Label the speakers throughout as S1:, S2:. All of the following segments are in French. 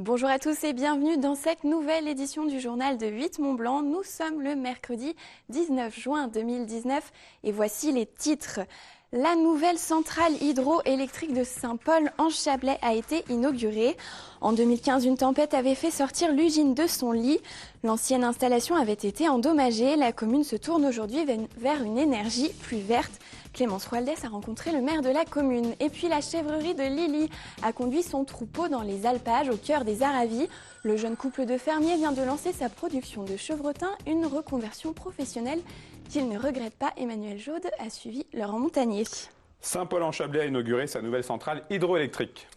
S1: Bonjour à tous et bienvenue dans cette nouvelle édition du journal de 8 Mont-Blanc. Nous sommes le mercredi 19 juin 2019 et voici les titres. La nouvelle centrale hydroélectrique de Saint-Paul en Chablais a été inaugurée. En 2015, une tempête avait fait sortir l'usine de son lit. L'ancienne installation avait été endommagée. La commune se tourne aujourd'hui vers une énergie plus verte. Clémence Roaldès a rencontré le maire de la commune. Et puis la chèvrerie de Lily a conduit son troupeau dans les alpages au cœur des Aravis. Le jeune couple de fermiers vient de lancer sa production de chevretin, une reconversion professionnelle qu'il ne regrette pas. Emmanuel Jaude a suivi Laurent Montagnier.
S2: Saint-Paul-en-Chablais a inauguré sa nouvelle centrale hydroélectrique.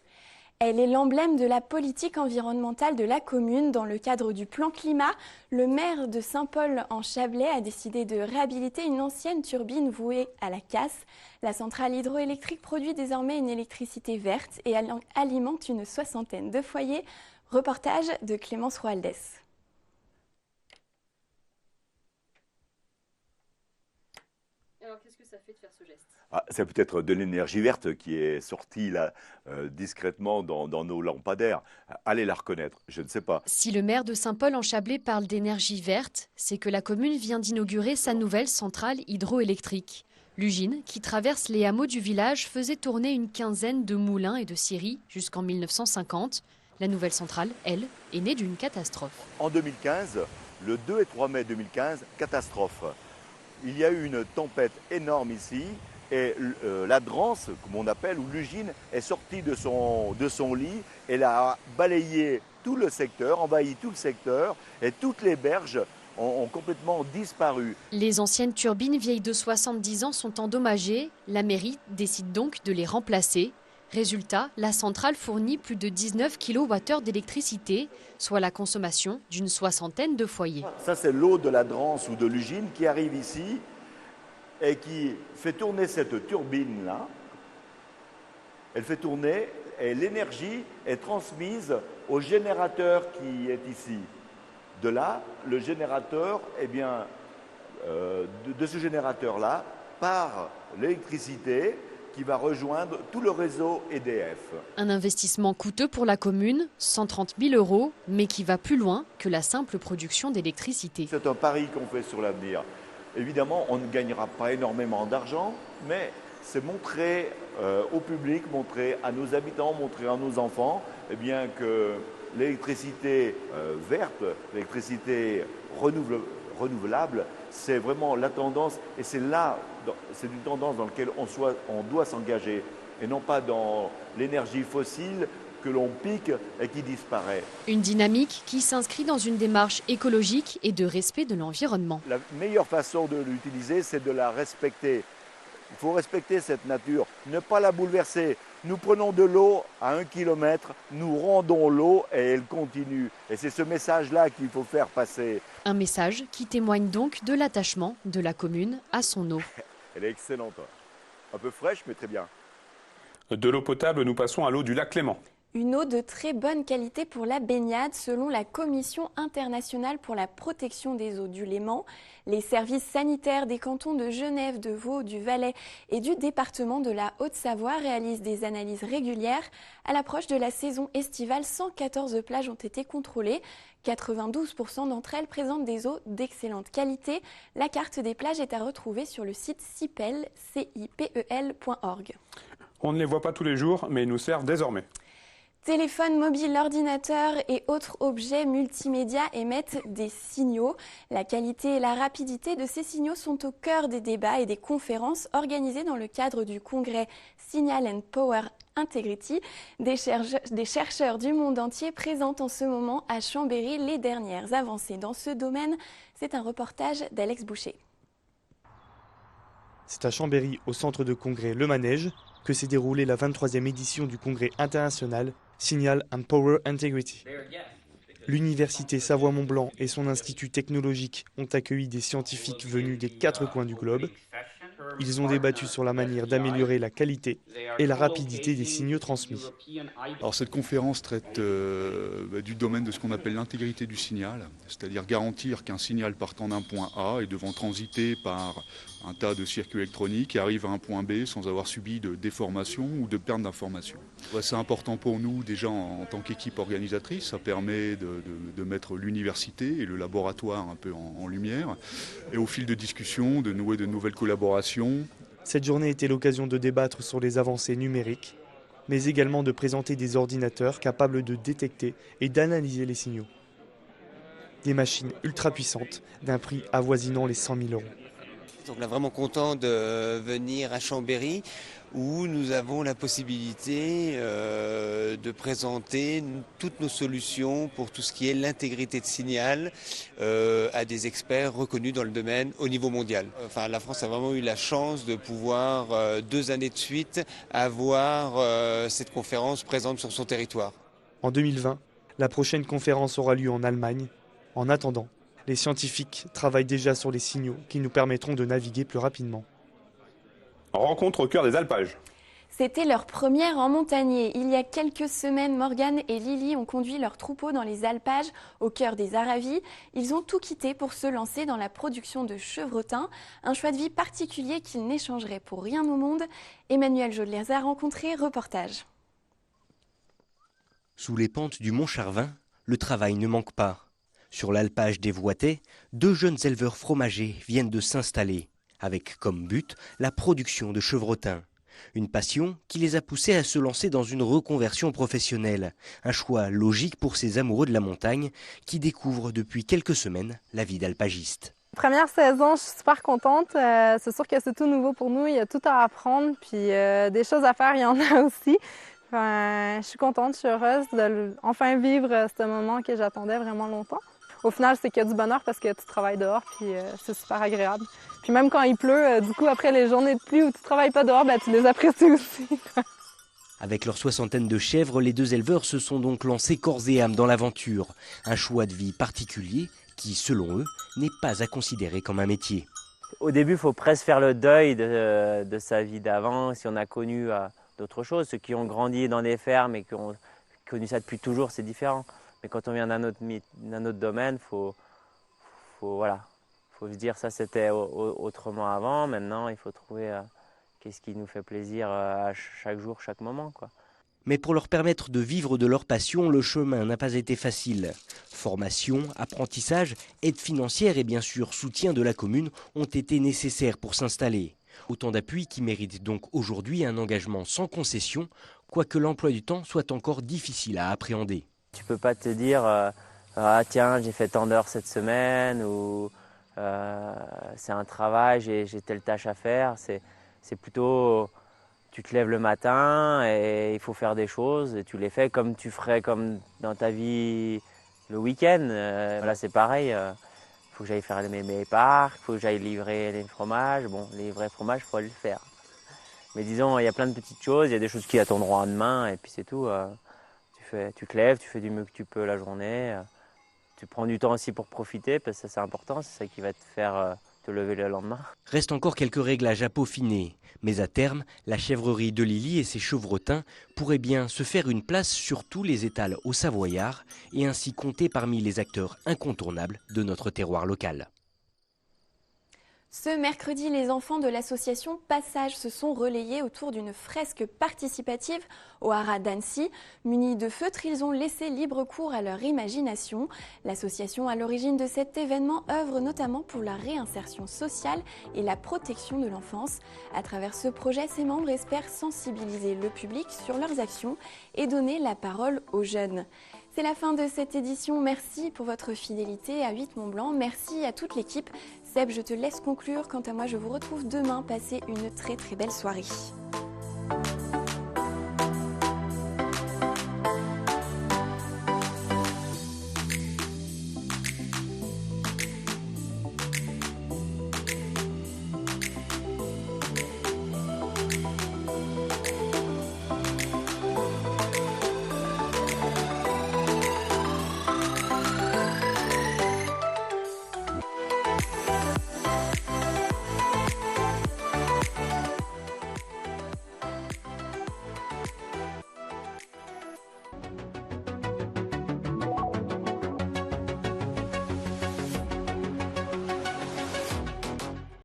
S1: Elle est l'emblème de la politique environnementale de la commune. Dans le cadre du plan climat, le maire de Saint-Paul-en-Chablais a décidé de réhabiliter une ancienne turbine vouée à la casse. La centrale hydroélectrique produit désormais une électricité verte et alimente une soixantaine de foyers. Reportage de Clémence Roaldès.
S3: Alors, qu'est-ce que ça fait de faire ce geste ?
S4: C'est peut-être de l'énergie verte qui est sortie là, discrètement dans nos lampadaires. Allez la reconnaître, je ne sais pas.
S3: Si le maire de Saint-Paul-en-Chablais parle d'énergie verte, c'est que la commune vient d'inaugurer sa nouvelle centrale hydroélectrique. L'usine, qui traverse les hameaux du village, faisait tourner une quinzaine de moulins et de scieries jusqu'en 1950. La nouvelle centrale, elle, est née d'une catastrophe.
S4: En 2015, le 2 et 3 mai 2015, catastrophe. Il y a eu une tempête énorme ici et la drance, comme on appelle, ou l'usine, est sortie de son lit. Elle a balayé tout le secteur, envahi tout le secteur et toutes les berges ont complètement disparu.
S3: Les anciennes turbines vieilles de 70 ans sont endommagées. La mairie décide donc de les remplacer. Résultat, la centrale fournit plus de 19 kWh d'électricité, soit la consommation d'une soixantaine de foyers.
S4: Ça, c'est l'eau de la drance ou de l'usine qui arrive ici et qui fait tourner cette turbine-là. Elle fait tourner et l'énergie est transmise au générateur qui est ici. De là, le générateur, de ce générateur-là, part l'électricité qui va rejoindre tout le réseau EDF.
S3: Un investissement coûteux pour la commune, 130 000 €, mais qui va plus loin que la simple production d'électricité.
S4: C'est un pari qu'on fait sur l'avenir. Évidemment, on ne gagnera pas énormément d'argent, mais c'est montrer au public, montrer à nos habitants, montrer à nos enfants que l'électricité verte, l'électricité renouvelable, c'est vraiment la tendance et c'est une tendance dans laquelle on doit s'engager et non pas dans l'énergie fossile que l'on pique et qui disparaît.
S3: Une dynamique qui s'inscrit dans une démarche écologique et de respect de l'environnement.
S4: La meilleure façon de l'utiliser, c'est de la respecter. Il faut respecter cette nature, ne pas la bouleverser. Nous prenons de l'eau à 1 km, nous rendons l'eau et elle continue. Et c'est ce message-là qu'il faut faire passer.
S3: Un message qui témoigne donc de l'attachement de la commune à son eau.
S4: Elle est excellente. Un peu fraîche, mais très bien.
S2: De l'eau potable, nous passons à l'eau du lac Léman.
S1: Une eau de très bonne qualité pour la baignade, selon la Commission internationale pour la protection des eaux du Léman. Les services sanitaires des cantons de Genève, de Vaud, du Valais et du département de la Haute-Savoie réalisent des analyses régulières. À l'approche de la saison estivale, 114 plages ont été contrôlées. 92% d'entre elles présentent des eaux d'excellente qualité. La carte des plages est à retrouver sur le site cipel.org.
S2: On ne les voit pas tous les jours, mais ils nous servent désormais.
S1: Téléphone mobile, ordinateur et autres objets multimédia émettent des signaux. La qualité et la rapidité de ces signaux sont au cœur des débats et des conférences organisées dans le cadre du congrès Signal and Power Integrity. Des chercheurs du monde entier présentent en ce moment à Chambéry les dernières avancées dans ce domaine. C'est un reportage d'Alex Boucher.
S5: C'est à Chambéry, au centre de congrès Le Manège, que s'est déroulée la 23e édition du congrès international Signal and Power Integrity. L'université Savoie-Mont-Blanc et son institut technologique ont accueilli des scientifiques venus des 4 coins du globe. Ils ont débattu sur la manière d'améliorer la qualité et la rapidité des signaux transmis.
S6: Alors cette conférence traite du domaine de ce qu'on appelle l'intégrité du signal, c'est-à-dire garantir qu'un signal partant d'un point A et devant transiter par un tas de circuits électroniques qui arrivent à un point B sans avoir subi de déformation ou de perte d'information. C'est important pour nous déjà en tant qu'équipe organisatrice, ça permet de mettre l'université et le laboratoire un peu en lumière et au fil de discussions, de nouer de nouvelles collaborations.
S5: Cette journée était l'occasion de débattre sur les avancées numériques, mais également de présenter des ordinateurs capables de détecter et d'analyser les signaux. Des machines ultra puissantes d'un prix avoisinant les 100 000 €.
S7: Donc on est vraiment content de venir à Chambéry où nous avons la possibilité de présenter toutes nos solutions pour tout ce qui est l'intégrité de signal à des experts reconnus dans le domaine au niveau mondial. Enfin, la France a vraiment eu la chance de pouvoir 2 années de suite avoir cette conférence présente sur son territoire.
S5: En 2020, la prochaine conférence aura lieu en Allemagne. En attendant, les scientifiques travaillent déjà sur les signaux qui nous permettront de naviguer plus rapidement.
S2: Rencontre au cœur des alpages.
S1: C'était leur première en montagnier. Il y a quelques semaines, Morgane et Lily ont conduit leur troupeau dans les alpages, au cœur des Aravis. Ils ont tout quitté pour se lancer dans la production de chevrotins, un choix de vie particulier qu'ils n'échangeraient pour rien au monde. Emmanuel Jodes les a rencontrés, reportage.
S8: Sous les pentes du Mont Charvin, le travail ne manque pas. Sur l'alpage des Voitets, 2 jeunes éleveurs fromagers viennent de s'installer, avec comme but la production de chevrotins. Une passion qui les a poussés à se lancer dans une reconversion professionnelle. Un choix logique pour ces amoureux de la montagne qui découvrent depuis quelques semaines la vie d'alpagiste.
S9: Première saison, je suis super contente. C'est sûr que c'est tout nouveau pour nous. Il y a tout à apprendre, puis des choses à faire, il y en a aussi. Enfin, je suis contente, je suis heureuse de enfin vivre ce moment que j'attendais vraiment longtemps. Au final, c'est qu'il y a du bonheur parce que tu travailles dehors, puis c'est super agréable. Puis même quand il pleut, du coup, après les journées de pluie où tu travailles pas dehors, tu les apprécies aussi.
S8: Avec leur 60aine de chèvres, les 2 éleveurs se sont donc lancés corps et âme dans l'aventure. Un choix de vie particulier qui, selon eux, n'est pas à considérer comme un métier.
S10: Au début, il faut presque faire le deuil de sa vie d'avant, si on a connu d'autres choses. Ceux qui ont grandi dans des fermes et qui ont connu ça depuis toujours, c'est différent. Mais quand on vient d'un autre domaine, faut se dire ça c'était autrement avant. Maintenant, il faut trouver qu'est-ce qui nous fait plaisir à chaque jour, chaque moment, quoi.
S8: Mais pour leur permettre de vivre de leur passion, le chemin n'a pas été facile. Formation, apprentissage, aide financière et bien sûr soutien de la commune ont été nécessaires pour s'installer. Autant d'appuis qui méritent donc aujourd'hui un engagement sans concession, quoique l'emploi du temps soit encore difficile à appréhender.
S10: Tu peux pas te dire ah tiens j'ai fait tant d'heures cette semaine ou c'est un travail, j'ai telle tâche à faire. C'est plutôt tu te lèves le matin et il faut faire des choses et tu les fais comme tu ferais comme dans ta vie le week-end. Là c'est pareil, faut que j'aille faire mes parcs, faut que j'aille livrer les fromages. Bon, les vrais fromages, faut aller le faire. Mais disons, il y a plein de petites choses, il y a des choses qui attendront à demain et puis c'est tout. Tu te lèves, tu fais du mieux que tu peux la journée. Tu prends du temps aussi pour profiter parce que c'est important, c'est ça qui va te faire te lever le lendemain.
S8: Reste encore quelques réglages à peaufiner. Mais à terme, la chèvrerie de Lily et ses chevrotins pourraient bien se faire une place sur tous les étals au Savoyard et ainsi compter parmi les acteurs incontournables de notre terroir local.
S1: Ce mercredi, les enfants de l'association Passage se sont relayés autour d'une fresque participative au haras d'Annecy. Munis de feutres, ils ont laissé libre cours à leur imagination. L'association à l'origine de cet événement œuvre notamment pour la réinsertion sociale et la protection de l'enfance. À travers ce projet, ses membres espèrent sensibiliser le public sur leurs actions et donner la parole aux jeunes. C'est la fin de cette édition. Merci pour votre fidélité à 8 Mont-Blanc. Merci à toute l'équipe. Seb, je te laisse conclure. Quant à moi, je vous retrouve demain. Passez une très belle soirée.